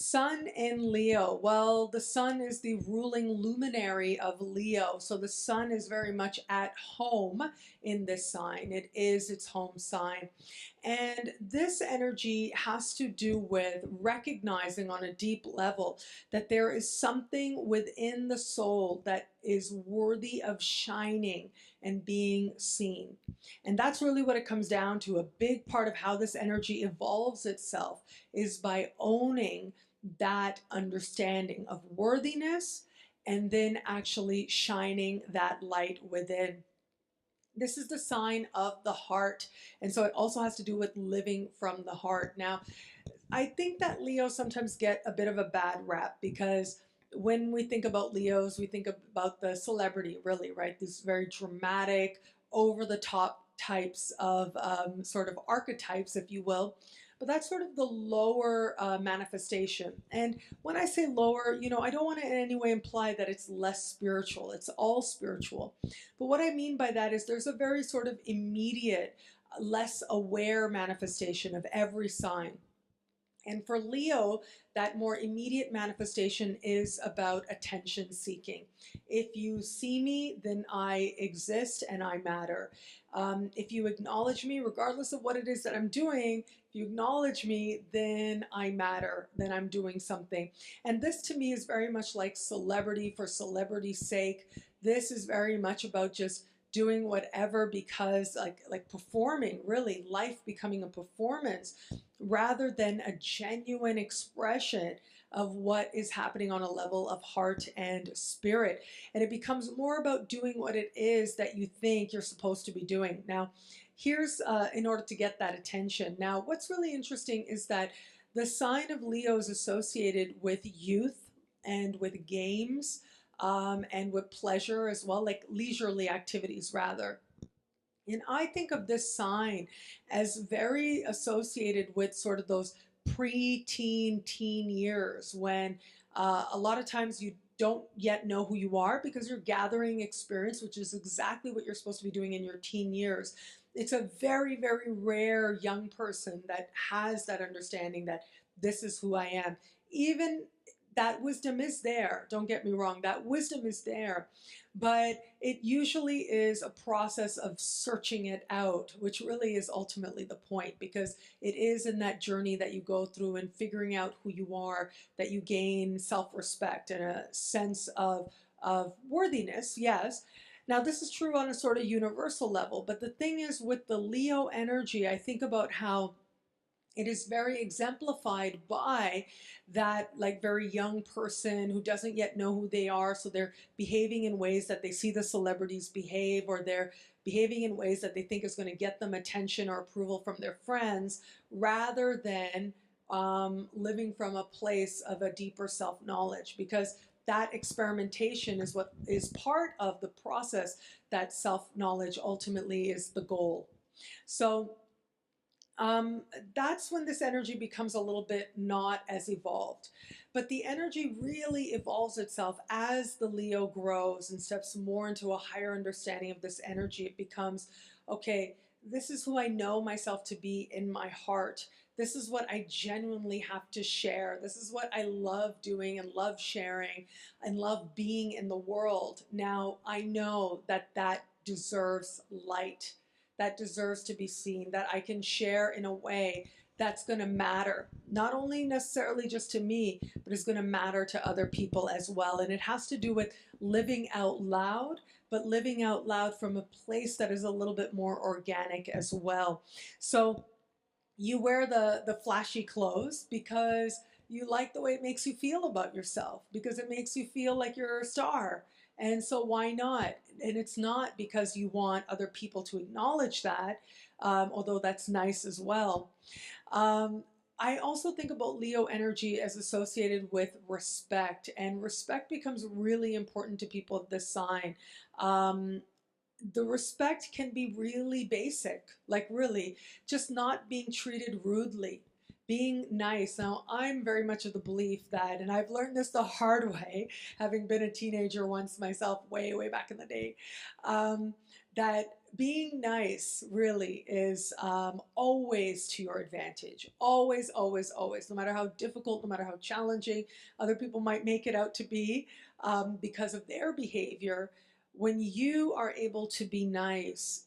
Sun in Leo. Well, the sun is the ruling luminary of Leo. So the sun is very much at home in this sign. It is its home sign. And this energy has to do with recognizing on a deep level that there is something within the soul that is worthy of shining and being seen. And that's really what it comes down to. A big part of how this energy evolves itself is by owning that understanding of worthiness and then actually shining that light within. This is the sign of the heart. And so it also has to do with living from the heart. Now, I think that Leos sometimes get a bit of a bad rap because when we think about Leos, we think about the celebrity, really, right? These very dramatic, over the top types of sort of archetypes, if you will. But that's sort of the lower manifestation. And when I say lower, I don't want to in any way imply that it's less spiritual. It's all spiritual. But what I mean by that is there's a very sort of immediate, less aware manifestation of every sign. And for Leo, that more immediate manifestation is about attention seeking. If you see me, then I exist and I matter. If you acknowledge me, regardless of what it is that I'm doing, if you acknowledge me, then I matter, then I'm doing something. And this to me is very much like celebrity for celebrity's sake. This is very much about just doing whatever because like performing, really life becoming a performance rather than a genuine expression of what is happening on a level of heart and spirit. And it becomes more about doing what it is that you think you're supposed to be doing. Now, here's in order to get that attention. Now, what's really interesting is that the sign of Leo is associated with youth and with games and with pleasure as well, like leisurely activities rather. And I think of this sign as very associated with sort of those pre-teen, teen years when a lot of times you don't yet know who you are because you're gathering experience, which is exactly what you're supposed to be doing in your teen years. It's a very, very rare young person that has that understanding that this is who I am. Even that wisdom is there. Don't get me wrong, that wisdom is there. But it usually is a process of searching it out, which really is ultimately the point, because it is in that journey that you go through and figuring out who you are that you gain self-respect and a sense of worthiness, yes. Now, this is true on a sort of universal level, but the thing is with the Leo energy, I think about how it is very exemplified by that like very young person who doesn't yet know who they are. So they're behaving in ways that they see the celebrities behave, or they're behaving in ways that they think is going to get them attention or approval from their friends, rather than living from a place of a deeper self-knowledge, because that experimentation is what is part of the process. That self-knowledge ultimately is the goal. So that's when this energy becomes a little bit not as evolved. But the energy really evolves itself as the Leo grows and steps more into a higher understanding of this energy. It becomes, okay, this is who I know myself to be in my heart. This is what I genuinely have to share. This is what I love doing and love sharing and love being in the world. Now, I know that that deserves light, that deserves to be seen, that I can share in a way that's going to matter, not only necessarily just to me, but it's going to matter to other people as well. And it has to do with living out loud, but living out loud from a place that is a little bit more organic as well. So you wear the flashy clothes because you like the way it makes you feel about yourself, because it makes you feel like you're a star. And so why not? And it's not because you want other people to acknowledge that, although that's nice as well. Um, I also think about Leo energy as associated with respect, and respect becomes really important to people of this sign. Um, the respect can be really basic, like really just not being treated rudely, being nice. Now, I'm very much of the belief that, and I've learned this the hard way, having been a teenager once myself, way, way back in the day, um, that being nice really is always to your advantage. Always, always, always. No matter how difficult, no matter how challenging other people might make it out to be because of their behavior, when you are able to be nice,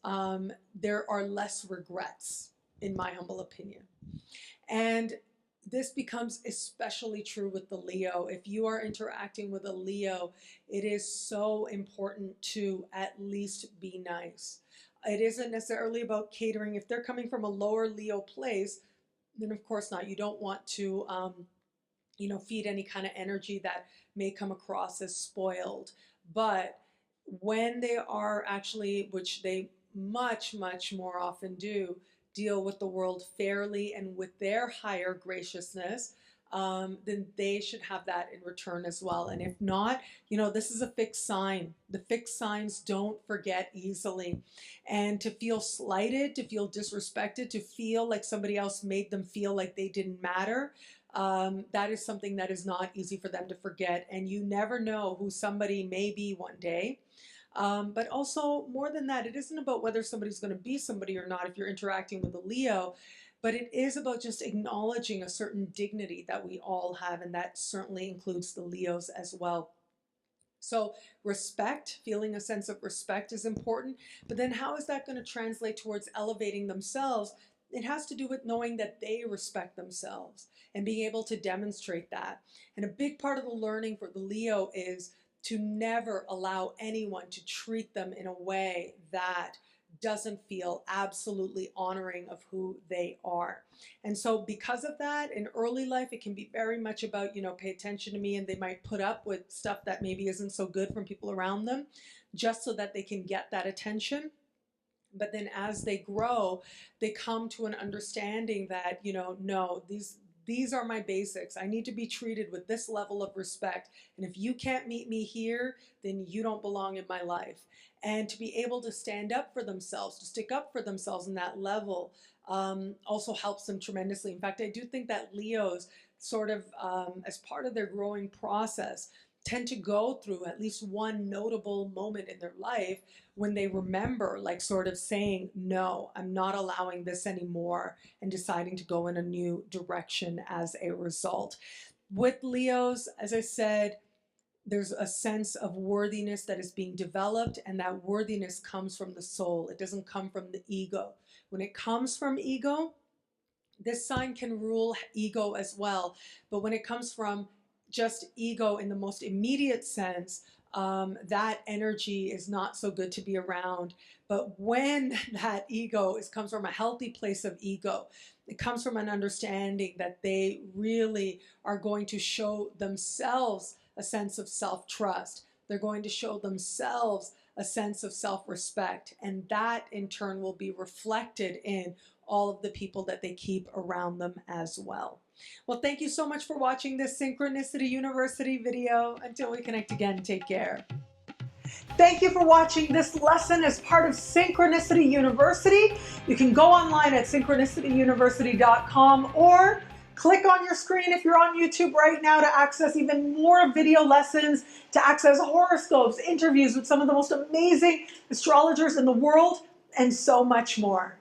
there are less regrets, in my humble opinion. And this becomes especially true with the Leo. If you are interacting with a Leo, it is so important to at least be nice. It isn't necessarily about catering. If they're coming from a lower Leo place, then of course not. You don't want to, feed any kind of energy that may come across as spoiled. But when they are actually, which they much, much more often do, deal with the world fairly and with their higher graciousness, then they should have that in return as well. And if not, this is a fixed sign. The fixed signs don't forget easily. And to feel slighted, to feel disrespected, to feel like somebody else made them feel like they didn't matter, that is something that is not easy for them to forget. And you never know who somebody may be one day. But also, more than that, it isn't about whether somebody's going to be somebody or not if you're interacting with a Leo, but it is about just acknowledging a certain dignity that we all have, and that certainly includes the Leos as well. So respect, feeling a sense of respect is important, but then how is that going to translate towards elevating themselves? It has to do with knowing that they respect themselves and being able to demonstrate that. And a big part of the learning for the Leo is to never allow anyone to treat them in a way that doesn't feel absolutely honoring of who they are. And so because of that, in early life, it can be very much about, pay attention to me, and they might put up with stuff that maybe isn't so good from people around them just so that they can get that attention. But then as they grow, they come to an understanding that, no, these are my basics. I need to be treated with this level of respect. And if you can't meet me here, then you don't belong in my life. And to be able to stand up for themselves, to stick up for themselves in that level, also helps them tremendously. In fact, I do think that Leos sort of, as part of their growing process, tend to go through at least one notable moment in their life when they remember, like, sort of saying, no, I'm not allowing this anymore, and deciding to go in a new direction as a result. With Leos, as I said, there's a sense of worthiness that is being developed, and that worthiness comes from the soul. It doesn't come from the ego. When it comes from ego, this sign can rule ego as well. But when it comes from just ego in the most immediate sense, that energy is not so good to be around. But when that ego comes from a healthy place of ego, it comes from an understanding that they really are going to show themselves a sense of self-trust. They're going to show themselves a sense of self-respect, and that in turn will be reflected in all of the people that they keep around them as well. Well, thank you so much for watching this Synchronicity University video. Until we connect again, take care. Thank you for watching this lesson as part of Synchronicity University. You can go online at synchronicityuniversity.com or click on your screen if you're on YouTube right now to access even more video lessons, to access horoscopes, interviews with some of the most amazing astrologers in the world, and so much more.